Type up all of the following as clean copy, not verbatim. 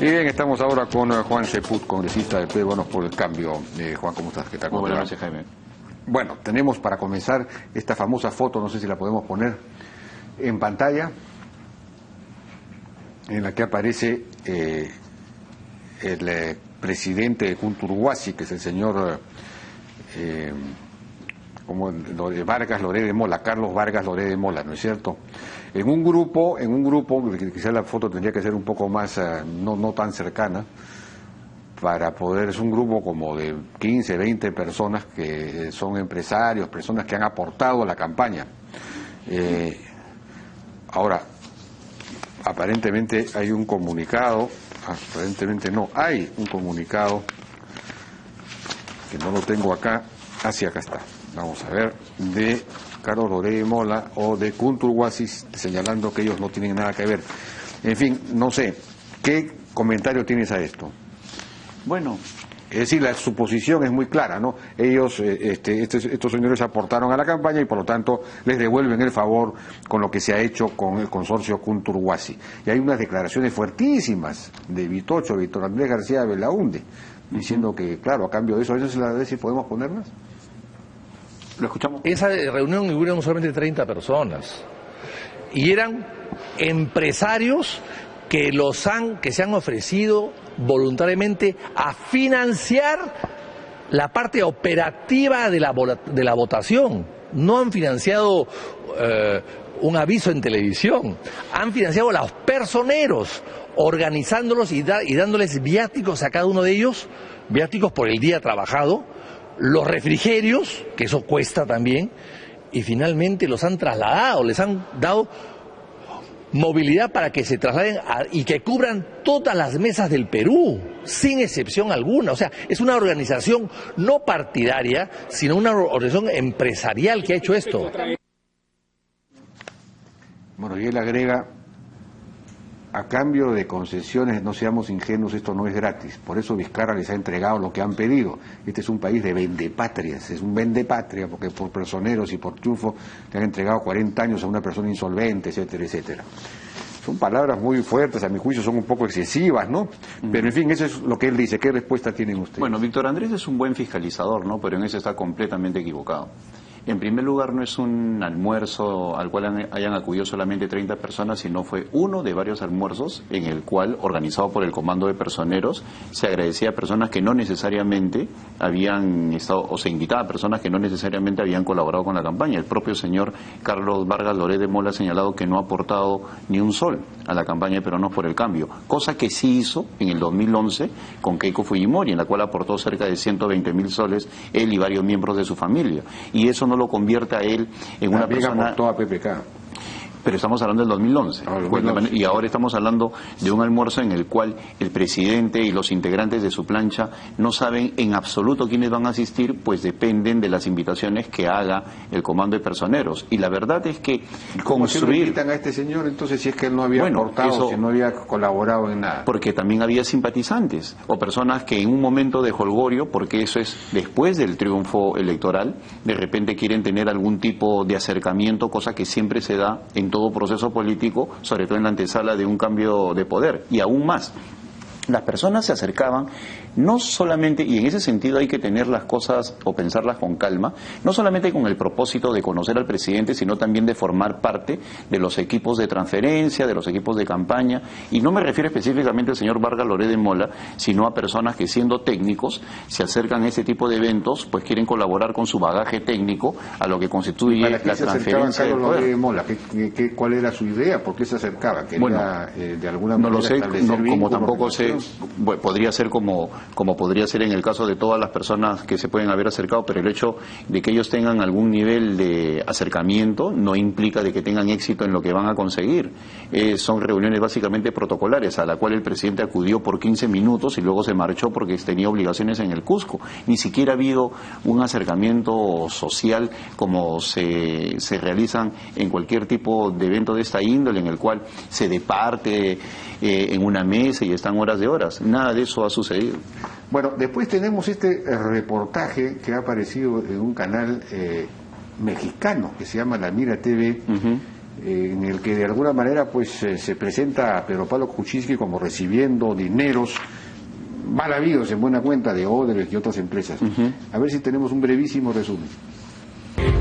Y bien, estamos ahora con Juan Ceput, congresista de Peruanos por el Cambio. Juan, ¿cómo estás? ¿Qué tal? Muy buenas noches, Jaime. Bueno, tenemos para comenzar esta famosa foto, no sé si la podemos poner en pantalla, en la que aparece el presidente de Cunturhuasi, que es el señor Vargas Lloré de Mola, Carlos Vargas Lloré de Mola, ¿no es cierto? En un grupo, quizás la foto tendría que ser un poco más, no tan cercana, para poder, es un grupo como de 15, 20 personas que son empresarios, personas que han aportado a la campaña. Ahora, aparentemente hay un comunicado, hay un comunicado, que no lo tengo acá, acá está, vamos a ver, de Carlos Lloré de Mola o de Cunturhuasi, señalando que ellos no tienen nada que ver. En fin, no sé, ¿qué comentario tienes a esto? Bueno, es decir, la suposición es muy clara, ¿no? Ellos, estos señores aportaron a la campaña y por lo tanto les devuelven el favor con lo que se ha hecho con el consorcio Cunturhuasi. Y hay unas declaraciones fuertísimas de Víctor Andrés García Belaúnde, diciendo que, claro, a cambio de eso, a ver si podemos ponerlas. ¿Lo escuchamos? Esa reunión hubieron solamente 30 personas y eran empresarios que se han ofrecido voluntariamente a financiar la parte operativa de la votación. No han financiado un aviso en televisión, han financiado a los personeros, organizándolos y dándoles viáticos a cada uno de ellos, viáticos por el día trabajado, los refrigerios, que eso cuesta también, y finalmente los han trasladado, les han dado movilidad para que se trasladen y que cubran todas las mesas del Perú, sin excepción alguna. O sea, es una organización no partidaria, sino una organización empresarial que ha hecho esto. Bueno, y él agrega, a cambio de concesiones, no seamos ingenuos, esto no es gratis. Por eso Vizcarra les ha entregado lo que han pedido. Este es un país de vendepatrias, es un vendepatria, porque por personeros y por triunfo le han entregado 40 años a una persona insolvente, etcétera, etcétera. Son palabras muy fuertes, a mi juicio son un poco excesivas, ¿no? Pero en fin, eso es lo que él dice. ¿Qué respuesta tienen ustedes? Bueno, Víctor Andrés es un buen fiscalizador, ¿no? Pero en eso está completamente equivocado. En primer lugar, no es un almuerzo al cual hayan acudido solamente 30 personas, sino fue uno de varios almuerzos en el cual, organizado por el Comando de Personeros, se agradecía a personas que no necesariamente habían estado, o se invitaba a personas que no necesariamente habían colaborado con la campaña. El propio señor Carlos Vargas Lloré de Mola ha señalado que no ha aportado ni un sol a la campaña de Peruanos por el Cambio, cosa que sí hizo en el 2011 con Keiko Fujimori, en la cual aportó cerca de 120.000 soles él y varios miembros de su familia. Y eso no lo convierte a él en una persona... aportó a PPK. Pero estamos hablando del 2011. Y ahora estamos hablando de un almuerzo en el cual el presidente y los integrantes de su plancha no saben en absoluto quiénes van a asistir, pues dependen de las invitaciones que haga el Comando de Personeros. Y la verdad es que ¿Cómo se le invitan a este señor entonces si es que él no había aportado, si no había colaborado en nada? Porque también había simpatizantes o personas que en un momento de jolgorio, porque eso es después del triunfo electoral, de repente quieren tener algún tipo de acercamiento, cosa que siempre se da en todo proceso político, sobre todo en la antesala de un cambio de poder. Y aún más, las personas se acercaban no solamente, y en ese sentido hay que tener las cosas o pensarlas con calma, no solamente con el propósito de conocer al presidente, sino también de formar parte de los equipos de transferencia, de los equipos de campaña, y no me refiero específicamente al señor Vargas Lloré de Mola, sino a personas que siendo técnicos se acercan a este tipo de eventos, pues quieren colaborar con su bagaje técnico a lo que constituye la transferencia del poder. De Mola? ¿Cuál era su idea? ¿Por qué se acercaba? ¿Quería, de alguna manera, no lo sé, como tampoco sé, podría ser como podría ser en el caso de todas las personas que se pueden haber acercado, pero el hecho de que ellos tengan algún nivel de acercamiento no implica de que tengan éxito en lo que van a conseguir. Son reuniones básicamente protocolares a la cual el presidente acudió por 15 minutos y luego se marchó porque tenía obligaciones en el Cusco. Ni siquiera ha habido un acercamiento social como se realizan en cualquier tipo de evento de esta índole, en el cual se departe en una mesa y están horas de horas. Nada de eso ha sucedido. Bueno, después tenemos este reportaje que ha aparecido en un canal mexicano que se llama La Mira TV, en el que de alguna manera pues se presenta a Pedro Pablo Kuczynski como recibiendo dineros mal habidos en buena cuenta de Odebrecht y otras empresas. A ver si tenemos un brevísimo resumen.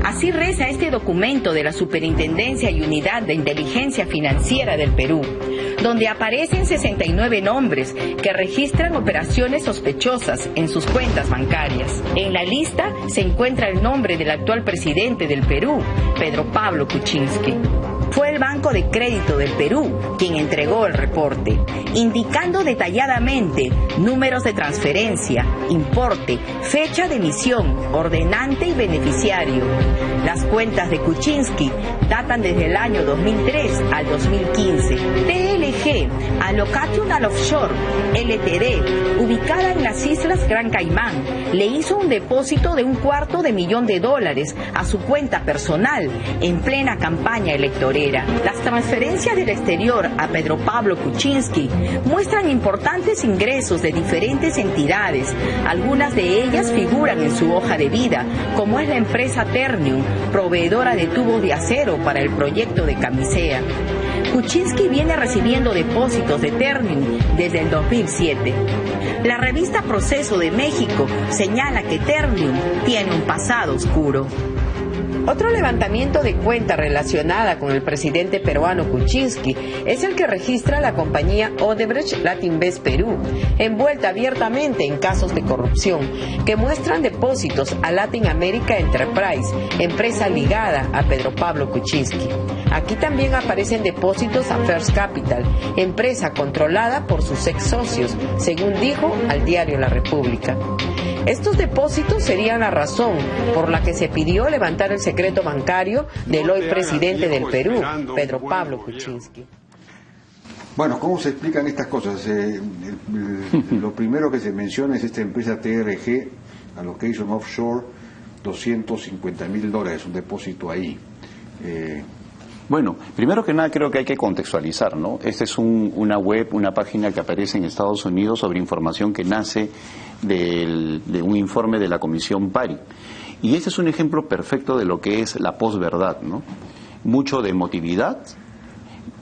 Así reza este documento de la Superintendencia y Unidad de Inteligencia Financiera del Perú, donde aparecen 69 nombres que registran operaciones sospechosas en sus cuentas bancarias. En la lista se encuentra el nombre del actual presidente del Perú, Pedro Pablo Kuczynski. Fue el Banco de Crédito del Perú quien entregó el reporte, indicando detalladamente números de transferencia, importe, fecha de emisión, ordenante y beneficiario. Las cuentas de Kuczynski datan desde el año 2003 al 2015. TLG, Allocation al Offshore, LTD, ubicada en las Islas Gran Caimán, le hizo un depósito de $250,000 a su cuenta personal en plena campaña electoral. Las transferencias del exterior a Pedro Pablo Kuczynski muestran importantes ingresos de diferentes entidades. Algunas de ellas figuran en su hoja de vida, como es la empresa Ternium, proveedora de tubos de acero para el proyecto de Camisea. Kuczynski viene recibiendo depósitos de Ternium desde el 2007. La revista Proceso de México señala que Ternium tiene un pasado oscuro. Otro levantamiento de cuenta relacionada con el presidente peruano Kuczynski es el que registra la compañía Odebrecht Latinvest Perú, envuelta abiertamente en casos de corrupción, que muestran depósitos a Latin America Enterprise, empresa ligada a Pedro Pablo Kuczynski. Aquí también aparecen depósitos a First Capital, empresa controlada por sus ex socios, según dijo al diario La República. Estos depósitos serían la razón por la que se pidió levantar el secreto bancario del hoy presidente del Perú, Pedro Pablo Kuczynski. Bueno, ¿cómo se explican estas cosas? Lo primero que se menciona es esta empresa TRG, Allocation Offshore, $250,000, un depósito ahí. Bueno, primero que nada creo que hay que contextualizar, ¿no? Esta es una web, una página que aparece en Estados Unidos sobre información que nace de un informe de la Comisión PARI. Y este es un ejemplo perfecto de lo que es la posverdad, ¿no? Mucho de emotividad,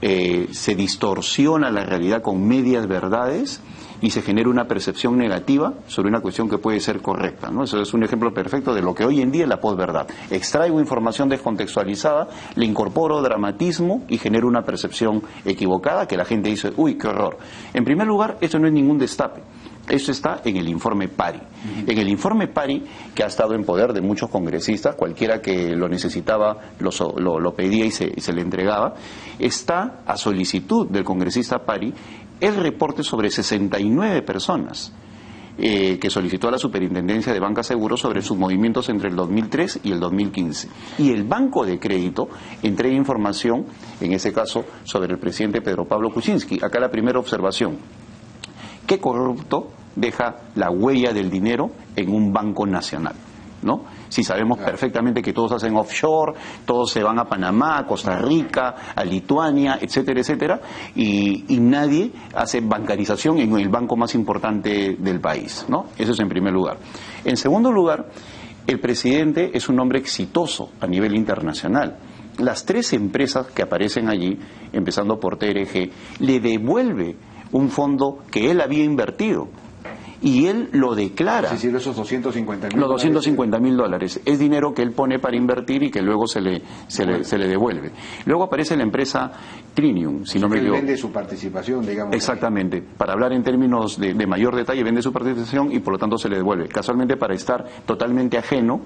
se distorsiona la realidad con medias verdades y se genera una percepción negativa sobre una cuestión que puede ser correcta, ¿no? Eso es un ejemplo perfecto de lo que hoy en día es la posverdad. Extraigo información descontextualizada, le incorporo dramatismo y genero una percepción equivocada que la gente dice, uy, qué horror. En primer lugar, esto no es ningún destape. Esto está en el informe PARI. En el informe PARI, que ha estado en poder de muchos congresistas, cualquiera que lo necesitaba lo pedía y se le entregaba, está a solicitud del congresista PARI el reporte sobre 69 personas que solicitó a la Superintendencia de Banca Seguros sobre sus movimientos entre el 2003 y el 2015. Y el Banco de Crédito entrega información, en ese caso, sobre el presidente Pedro Pablo Kuczynski. Acá la primera observación. ¿Qué corrupto deja la huella del dinero en un banco nacional? ¿No? Si sabemos perfectamente que todos hacen offshore, todos se van a Panamá, a Costa Rica, a Lituania, etcétera, etcétera, y nadie hace bancarización en el banco más importante del país, ¿no? Eso es en primer lugar. En segundo lugar, el presidente es un hombre exitoso a nivel internacional. Las 3 empresas que aparecen allí, empezando por TRG, le devuelve un fondo que él había invertido y él lo declara. Es decir, esos $250,000. Los $250,000 es dinero que él pone para invertir y que luego se le devuelve. Luego aparece la empresa Trinium, si no me equivoco. Él vende su participación, digamos. Exactamente. Para hablar en términos de mayor detalle, vende su participación y por lo tanto se le devuelve. Casualmente para estar totalmente ajeno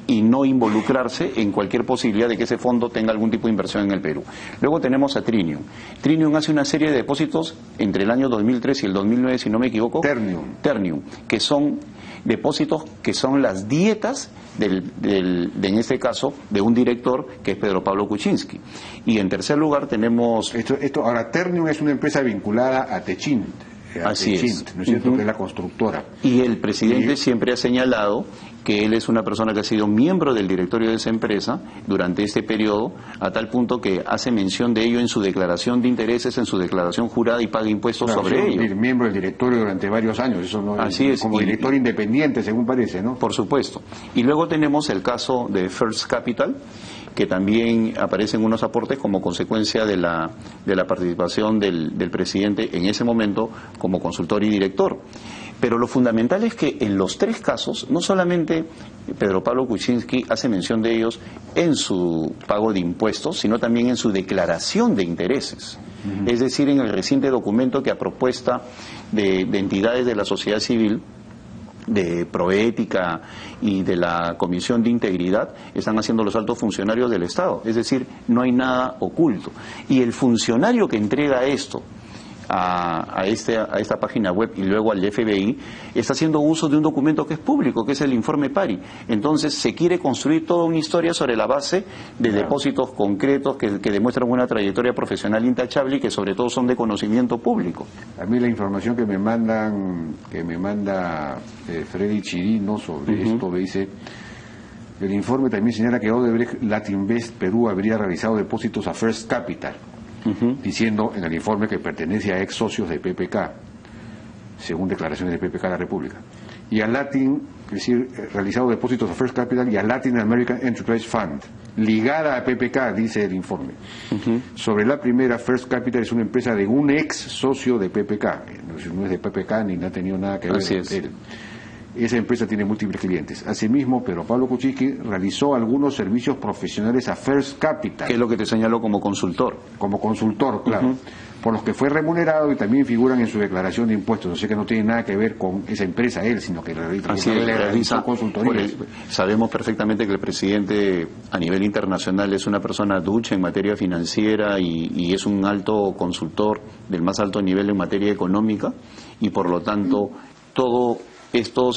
y no involucrarse en cualquier posibilidad de que ese fondo tenga algún tipo de inversión en el Perú. Luego tenemos a Trinium. Trinium hace una serie de depósitos entre el año 2003 y el 2009, si no me equivoco. Ternium, que son depósitos que son las dietas en este caso, de un director que es Pedro Pablo Kuczynski. Y en tercer lugar tenemos... Ahora, Ternium es una empresa vinculada a Techint. Así es. ¿No es cierto? Que es la constructora. Y el presidente siempre ha señalado que él es una persona que ha sido miembro del directorio de esa empresa durante este periodo, a tal punto que hace mención de ello en su declaración de intereses, en su declaración jurada y paga impuestos sobre ello. Miembro del directorio durante varios años, eso no Así es. Como director independiente, según parece, ¿no? Por supuesto. Y luego tenemos el caso de First Capital, que también aparecen unos aportes como consecuencia de la participación del presidente en ese momento como consultor y director. Pero lo fundamental es que en los tres casos, no solamente Pedro Pablo Kuczynski hace mención de ellos en su pago de impuestos, sino también en su declaración de intereses. Es decir, en el reciente documento que a propuesta de entidades de la sociedad civil, de Proética y de la Comisión de Integridad, están haciendo los altos funcionarios del Estado. Es decir, no hay nada oculto. Y el funcionario que entrega esto a esta página web y luego al FBI, está haciendo uso de un documento que es público, que es el informe PARI. Entonces se quiere construir toda una historia sobre la base de depósitos concretos que demuestran una trayectoria profesional intachable y que sobre todo son de conocimiento público. A mí la información que me manda Freddy Chirino sobre esto me dice: el informe también señala que Odebrecht Latinvest Perú habría realizado depósitos a First Capital, diciendo en el informe que pertenece a ex socios de PPK, según declaraciones de PPK de la República, y a Latin, es decir, realizado depósitos a First Capital y a Latin American Enterprise Fund, ligada a PPK, dice el informe. Sobre la primera, First Capital es una empresa de un ex socio de PPK, no es de PPK ni no ha tenido nada que ver con él. Esa empresa tiene múltiples clientes. Asimismo, Pedro Pablo Kuczynski realizó algunos servicios profesionales a First Capital. ¿Qué es lo que te señaló como consultor? Como consultor, claro. Por los que fue remunerado y también figuran en su declaración de impuestos. O sea que no tiene nada que ver con esa empresa él, sino que realiza consultoría. Sabemos perfectamente que el presidente a nivel internacional es una persona ducha en materia financiera y es un alto consultor del más alto nivel en materia económica, y por lo tanto todos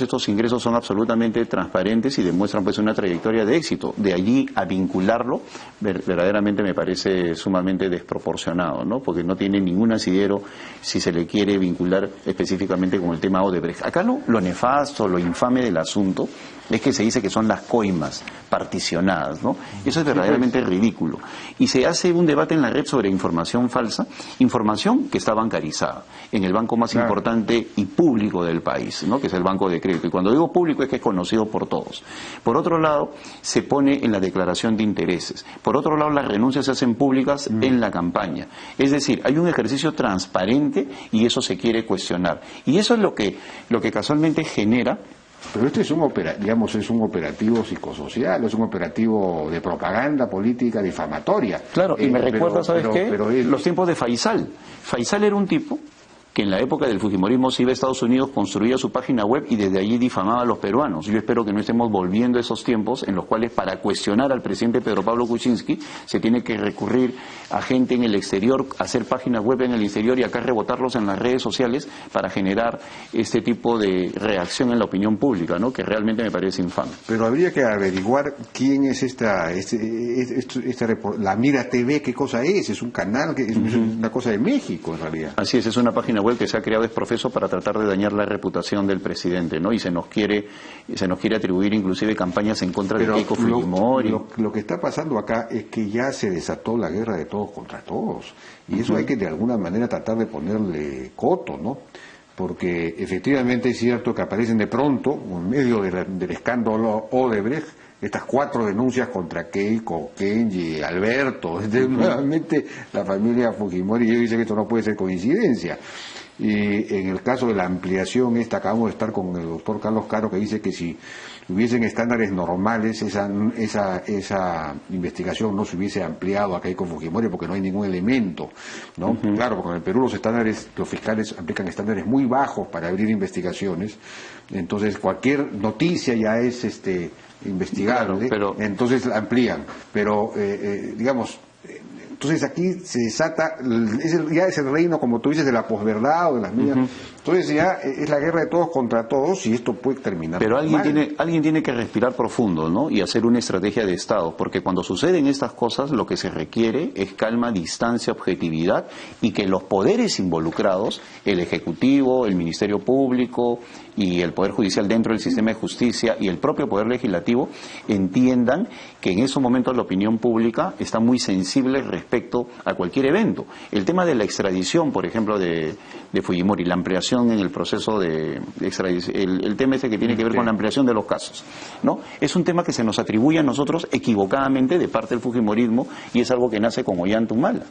estos ingresos son absolutamente transparentes y demuestran pues una trayectoria de éxito. De allí a vincularlo, verdaderamente me parece sumamente desproporcionado, ¿no? Porque no tiene ningún asidero si se le quiere vincular específicamente con el tema Odebrecht. Acá lo nefasto, lo infame del asunto es que se dice que son las coimas particionadas, ¿no? Eso es verdaderamente ridículo. Y se hace un debate en la red sobre información falsa, información que está bancarizada en el banco más importante y público del país, ¿no? Que es el Banco de Crédito. Y cuando digo público es que es conocido por todos. Por otro lado, se pone en la declaración de intereses. Por otro lado, las renuncias se hacen públicas en la campaña. Es decir, hay un ejercicio transparente y eso se quiere cuestionar. Y eso es lo que casualmente genera. Pero este es un operativo psicosocial, es un operativo de propaganda política difamatoria. Claro, y me recuerda, ¿sabes qué? Los tiempos de Faisal. Faisal era un tipo que en la época del fujimorismo se iba a Estados Unidos, construía su página web y desde allí difamaba a los peruanos. Yo espero que no estemos volviendo a esos tiempos en los cuales para cuestionar al presidente Pedro Pablo Kuczynski se tiene que recurrir a gente en el exterior, hacer páginas web en el exterior y acá rebotarlos en las redes sociales para generar este tipo de reacción en la opinión pública, ¿no? Que realmente me parece infame. Pero habría que averiguar quién es la Mira TV, qué cosa es un canal, es una cosa de México en realidad. Así es una página web que se ha creado exprofeso para tratar de dañar la reputación del presidente, ¿no? Y se nos quiere atribuir inclusive campañas en contra de Keiko Fujimori. Lo que está pasando acá es que ya se desató la guerra de todos contra todos, y eso hay que de alguna manera tratar de ponerle coto, ¿no? Porque efectivamente es cierto que aparecen de pronto, en medio del escándalo Odebrecht, estas 4 denuncias contra Keiko, Kenji, Alberto, nuevamente la familia Fujimori. Yo dice que esto no puede ser coincidencia. Y en el caso de la ampliación acabamos de estar con el doctor Carlos Caro, que dice que si hubiesen estándares normales, esa investigación no se hubiese ampliado a Keiko Fujimori porque no hay ningún elemento, ¿no? Claro, porque en el Perú los fiscales aplican estándares muy bajos para abrir investigaciones, entonces cualquier noticia ya es investigable, claro, entonces la amplían, pero entonces aquí se desata, ya es el reino, como tú dices, de la posverdad o de las medias. Entonces ya es la guerra de todos contra todos y esto puede terminar. Pero alguien tiene que respirar profundo, ¿no? Y hacer una estrategia de Estado, porque cuando suceden estas cosas lo que se requiere es calma, distancia, objetividad y que los poderes involucrados, el Ejecutivo, el Ministerio Público y el Poder Judicial dentro del sistema de justicia y el propio Poder Legislativo entiendan que en esos momentos la opinión pública está muy sensible respecto respecto a cualquier evento. El tema de la extradición, por ejemplo, de Fujimori, la ampliación en el proceso de extradición, el tema ese que tiene que ver con la ampliación de los casos, ¿no? Es un tema que se nos atribuye a nosotros equivocadamente de parte del fujimorismo y es algo que nace con Ollanta Humala.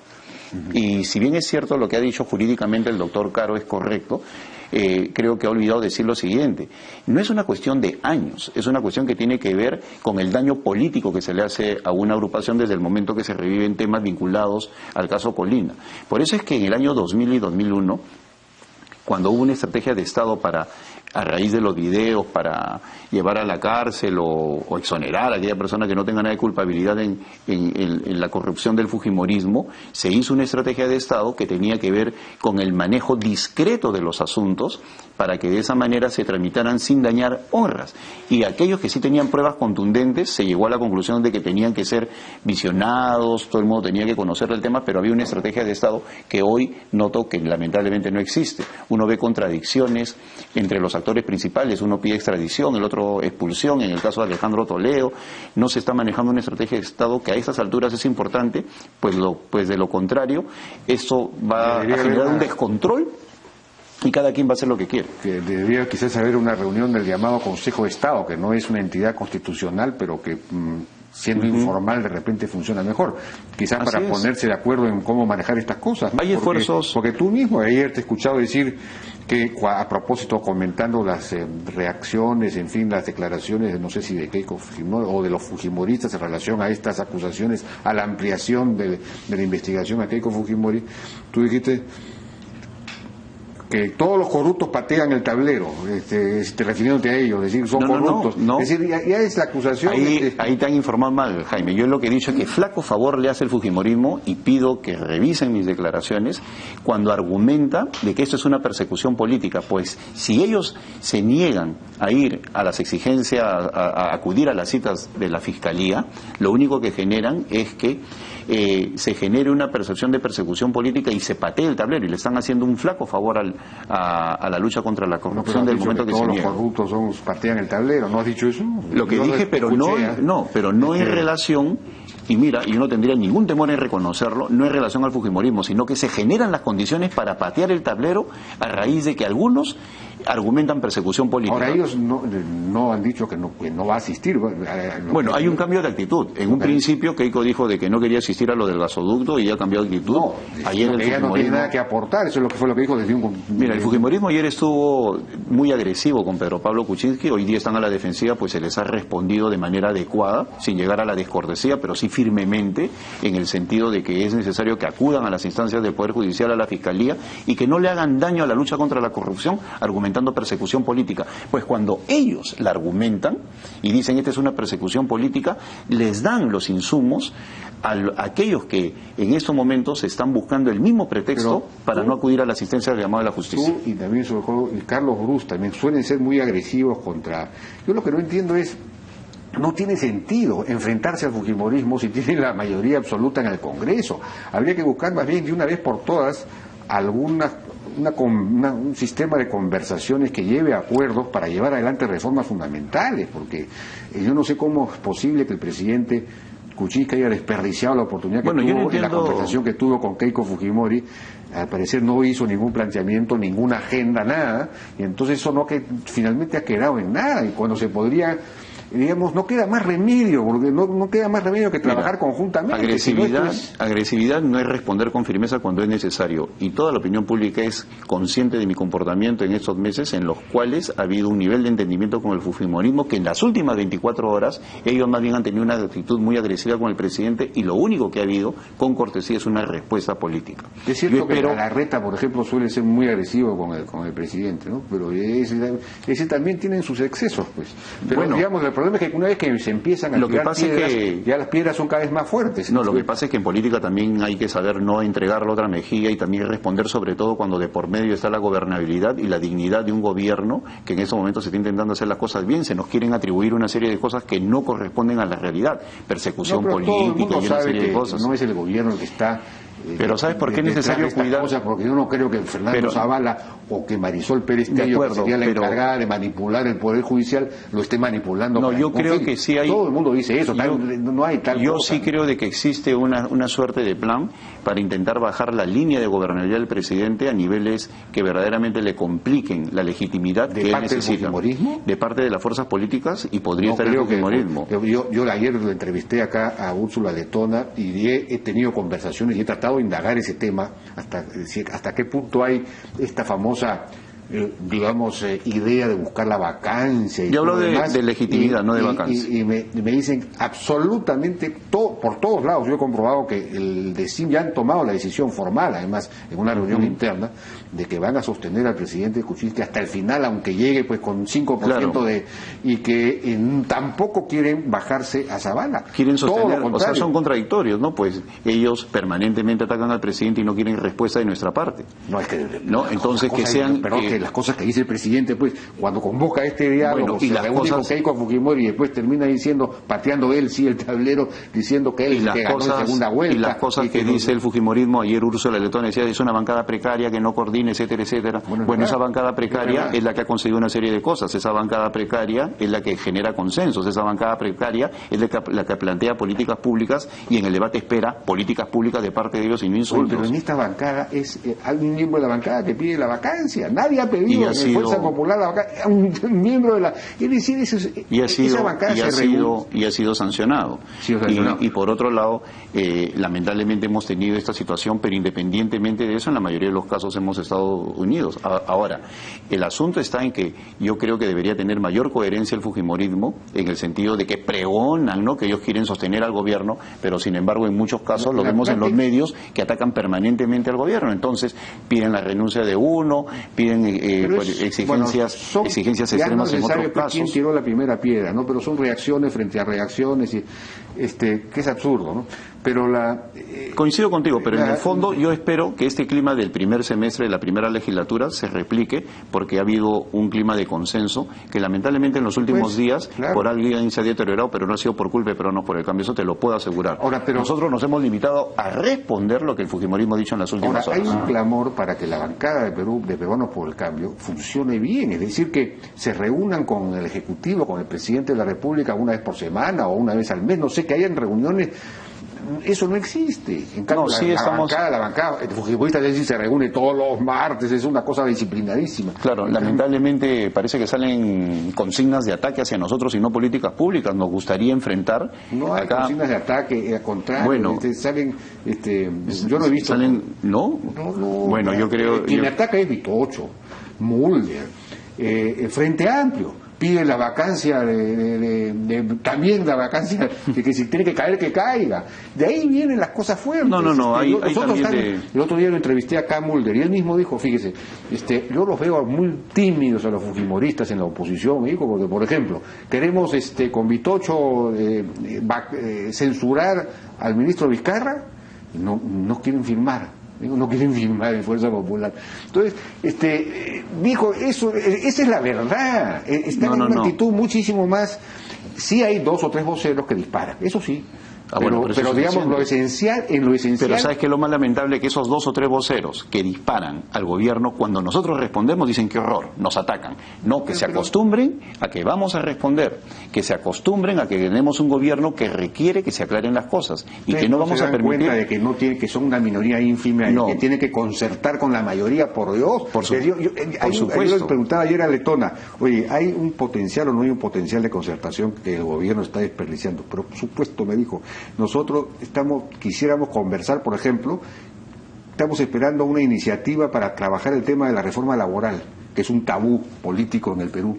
Y si bien es cierto lo que ha dicho jurídicamente el doctor Caro es correcto, creo que ha olvidado decir lo siguiente: no es una cuestión de años, es una cuestión que tiene que ver con el daño político que se le hace a una agrupación desde el momento que se reviven temas vinculados al caso Colina. Por eso es que en el año 2000 y 2001, cuando hubo una estrategia de Estado para, a raíz de los videos, para llevar a la cárcel o exonerar a aquella persona que no tenga nada de culpabilidad en la corrupción del fujimorismo, se hizo una estrategia de Estado que tenía que ver con el manejo discreto de los asuntos para que de esa manera se tramitaran sin dañar honras. Y aquellos que sí tenían pruebas contundentes, se llegó a la conclusión de que tenían que ser visionados, todo el mundo tenía que conocer el tema, pero había una estrategia de Estado que hoy noto que lamentablemente no existe. Uno ve contradicciones entre los actores principales, uno pide extradición, el otro expulsión, en el caso de Alejandro Toledo, no se está manejando una estrategia de Estado que a estas alturas es importante, pues de lo contrario, esto va a generar un descontrol y cada quien va a hacer lo que quiere. Que debería quizás haber una reunión del llamado Consejo de Estado, que no es una entidad constitucional, pero que siendo informal de repente funciona mejor. Quizás Así para es. Ponerse de acuerdo en cómo manejar estas cosas. Hay esfuerzos. Porque tú mismo ayer te he escuchado decir que a propósito, comentando las reacciones, en fin, las declaraciones de no sé si de Keiko Fujimori o de los fujimoristas en relación a estas acusaciones, a la ampliación de la investigación a Keiko Fujimori, tú dijiste que todos los corruptos patean el tablero, refiriéndote a ellos, decir son corruptos. No. Es decir, ya es la acusación. Ahí te han informado mal, Jaime. Yo lo que he dicho es que flaco favor le hace el fujimorismo, y pido que revisen mis declaraciones, cuando argumenta de que esto es una persecución política. Pues si ellos se niegan a ir a las exigencias, a acudir a las citas de la Fiscalía, lo único que generan es que se genere una percepción de persecución política y se patee el tablero, y le están haciendo un flaco favor a la lucha contra la corrupción del momento que se niega. Todos los corruptos patean el tablero, ¿no has dicho eso? Lo que dije, pero no en relación, y mira, y yo no tendría ningún temor en reconocerlo, no en relación al fujimorismo, sino que se generan las condiciones para patear el tablero a raíz de que algunos argumentan persecución política. Ahora ellos no han dicho que no va a asistir. Bueno, hay un cambio de actitud. En un principio Keiko dijo de que no quería asistir a lo del gasoducto y ya cambió de actitud. No, ayer el ella no tiene nada que aportar, eso es lo que fue lo que dijo desde un... Mira, el fujimorismo ayer estuvo muy agresivo con Pedro Pablo Kuczynski, hoy día están a la defensiva, pues se les ha respondido de manera adecuada, sin llegar a la descortesía, pero sí firmemente, en el sentido de que es necesario que acudan a las instancias del Poder Judicial, a la Fiscalía, y que no le hagan daño a la lucha contra la corrupción, argumentando persecución política. Pues cuando ellos la argumentan y dicen esta es una persecución política, les dan los insumos a aquellos que en estos momentos están buscando el mismo pretexto para no acudir a la asistencia del llamado de la justicia. Tú y también sobre todo Carlos Brus también suelen ser muy agresivos contra... Yo lo que no entiendo es, no tiene sentido enfrentarse al fujimorismo si tiene la mayoría absoluta en el Congreso. Habría que buscar más bien de una vez por todas un sistema de conversaciones que lleve a acuerdos para llevar adelante reformas fundamentales, porque yo no sé cómo es posible que el presidente Kuczynski haya desperdiciado la oportunidad que tuvo en la conversación que tuvo con Keiko Fujimori. Al parecer no hizo ningún planteamiento, ninguna agenda, nada, y entonces eso finalmente ha quedado en nada, y cuando se podría... digamos, no queda más remedio, porque no queda más remedio que trabajar conjuntamente. Agresividad no es responder con firmeza cuando es necesario, y toda la opinión pública es consciente de mi comportamiento en estos meses en los cuales ha habido un nivel de entendimiento con el fujimorismo que en las últimas 24 horas ellos más bien han tenido una actitud muy agresiva con el presidente, y lo único que ha habido con cortesía es una respuesta política. Es cierto que Galarreta, por ejemplo, suele ser muy agresivo con el presidente, ¿no? Pero ese también tiene sus excesos, pues. Pero bueno, digamos, el problema es que una vez que se empiezan a tirar piedras, ya las piedras son cada vez más fuertes. No, lo que pasa es que en política también hay que saber no entregar la otra mejilla, y también responder, sobre todo cuando de por medio está la gobernabilidad y la dignidad de un gobierno que en estos momentos se está intentando hacer las cosas bien. Se nos quieren atribuir una serie de cosas que no corresponden a la realidad, persecución política y una serie de cosas. No es el gobierno el que está Pero ¿sabes por qué es necesario cuidar? Cosas, porque yo no creo que Fernando Zavala o que Marisol Pérez Tello, que sería la encargada de manipular el Poder Judicial, lo esté manipulando. No, yo creo que sí hay... Todo el mundo dice eso, no hay tal Yo cosa. sí creo de que existe una suerte de plan para intentar bajar la línea de gobernabilidad del presidente a niveles que verdaderamente le compliquen la legitimidad que él necesita. ¿De parte de las fuerzas políticas? Y podría estar el fujimorismo. Yo ayer lo entrevisté acá a Úrsula Letona y he tenido conversaciones y he tratado de indagar ese tema hasta qué punto hay esta famosa idea de buscar la vacancia. Yo hablo de legitimidad, no de vacancia. Y me dicen absolutamente por todos lados. Yo he comprobado que el DECIM ya han tomado la decisión formal, además, en una reunión interna, de que van a sostener al presidente Kuczynski hasta el final, aunque llegue pues con 5% y que tampoco quieren bajarse a Zavala. Quieren sostener, o sea, son contradictorios, ¿no? Pues ellos permanentemente atacan al presidente y no quieren respuesta de nuestra parte. No, es que... ¿no? Entonces que sean... que las cosas que dice el presidente, pues, cuando convoca este diálogo, y las cosas que hay con Fujimori y después termina diciendo, pateando él sí el tablero, diciendo que él que ganó en segunda vuelta. Y las cosas que dice el Fujimorismo, ayer Úrsula Letona decía, es una bancada precaria que no coordina, etcétera, etcétera. Bueno, esa bancada precaria es la que ha conseguido una serie de cosas, esa bancada precaria es la que genera consensos, esa bancada precaria es la que plantea políticas públicas y en el debate espera políticas públicas de parte de ellos y no insultos. Pero en esta bancada hay un miembro de la bancada que pide la vacancia, nadie ha pedido en Fuerza Popular la vacancia, un miembro de la... Es decir, esa bancada ha sido sancionado. Y por otro lado, lamentablemente hemos tenido esta situación, pero independientemente de eso, en la mayoría de los casos hemos estado unidos. Ahora, el asunto está en que yo creo que debería tener mayor coherencia el fujimorismo, en el sentido de que pregonan, ¿no?, que ellos quieren sostener al gobierno, pero sin embargo en muchos casos lo vemos en los medios que atacan permanentemente al gobierno. Entonces piden la renuncia de uno, piden exigencias extremas en otros casos. ¿Quién tiró la primera piedra? ¿No? Pero son reacciones frente a reacciones, y que es absurdo, ¿no? Pero coincido contigo, pero en el fondo yo espero que este clima del primer semestre de la primera legislatura se replique, porque ha habido un clima de consenso que lamentablemente en los últimos días por alguien se ha deteriorado, pero no ha sido por culpa de Peruanos por el Cambio, eso te lo puedo asegurar. Nosotros nos hemos limitado a responder lo que el fujimorismo ha dicho en las últimas horas. Hay un clamor para que la bancada de Peruanos por el Cambio funcione bien, es decir, que se reúnan con el Ejecutivo, con el Presidente de la República una vez por semana o una vez al mes, no sé, que hayan reuniones. Eso no existe. En cambio, la bancada fujimorista se reúne todos los martes, es una cosa disciplinadísima. Claro, lamentablemente parece que salen consignas de ataque hacia nosotros y no políticas públicas. Nos gustaría enfrentar. No hay consignas de ataque, al contrario. Bueno, salen, yo no he visto. ¿No? Bueno, yo creo. Quien ataca es Vitocho, Mulder, Frente Amplio. Pide la vacancia también la vacancia que si tiene que caer, que caiga. De ahí vienen las cosas fuertes. El otro día lo entrevisté acá a Mulder y él mismo dijo, fíjese, yo los veo muy tímidos a los fujimoristas en la oposición, me dijo, porque por ejemplo queremos con Vitocho censurar al ministro Vizcarra, no quieren firmar. No quieren firmar en Fuerza Popular. Entonces, dijo, esa es la verdad. Están en una actitud muchísimo más. Sí hay 2 o 3 voceros que disparan, eso sí. Pero digamos, lo esencial. Pero ¿sabes qué es lo más lamentable? Que esos 2 o 3 voceros que disparan al gobierno, cuando nosotros respondemos, dicen qué horror, nos atacan. No, que se acostumbren a que vamos a responder, que se acostumbren a que tenemos un gobierno que requiere que se aclaren las cosas y que no vamos a permitir. Cuenta de que son una minoría ínfima y que tiene que concertar con la mayoría, por Dios. Por supuesto. Yo le preguntaba ayer a Letona, oye, ¿hay un potencial o no hay un potencial de concertación que el gobierno está desperdiciando? Pero por supuesto, me dijo. Nosotros quisiéramos conversar, por ejemplo, estamos esperando una iniciativa para trabajar el tema de la reforma laboral, que es un tabú político en el Perú.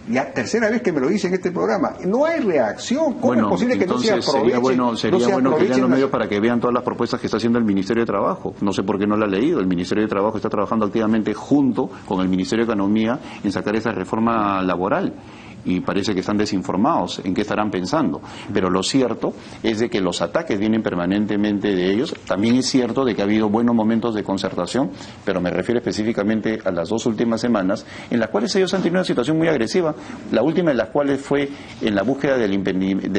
Ya tercera vez que me lo dice en este programa. No hay reacción. ¿Cómo es posible que no se aproveche? Sería bueno que lean los medios para que vean todas las propuestas que está haciendo el Ministerio de Trabajo. No sé por qué no la ha leído. El Ministerio de Trabajo está trabajando activamente junto con el Ministerio de Economía en sacar esa reforma laboral. y parece que están desinformados en qué estarán pensando. Pero lo cierto es de que los ataques vienen permanentemente de ellos. También es cierto de que ha habido buenos momentos de concertación, pero me refiero específicamente a las 2 últimas semanas, en las cuales ellos han tenido una situación muy agresiva, la última de las cuales fue en la búsqueda del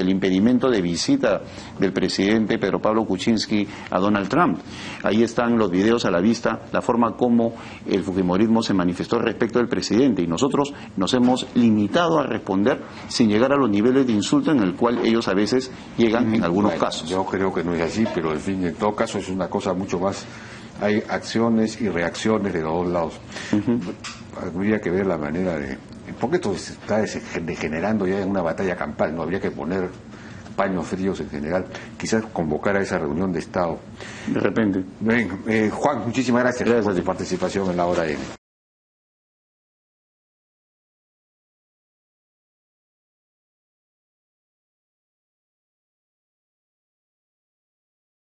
impedimento de visita del presidente Pedro Pablo Kuczynski a Donald Trump. Ahí están los videos a la vista, la forma como el fujimorismo se manifestó respecto del presidente, y nosotros nos hemos limitado a responder sin llegar a los niveles de insulto en el cual ellos a veces llegan en algunos casos. Yo creo que no es así, pero en fin, en todo caso es una cosa mucho más. Hay acciones y reacciones de los dos lados. Habría que ver la manera de... Porque esto está degenerando ya en una batalla campal, no habría que poner paños fríos en general, quizás convocar a esa reunión de Estado. De repente. Bien, Juan, muchísimas gracias por tu participación en La Hora N.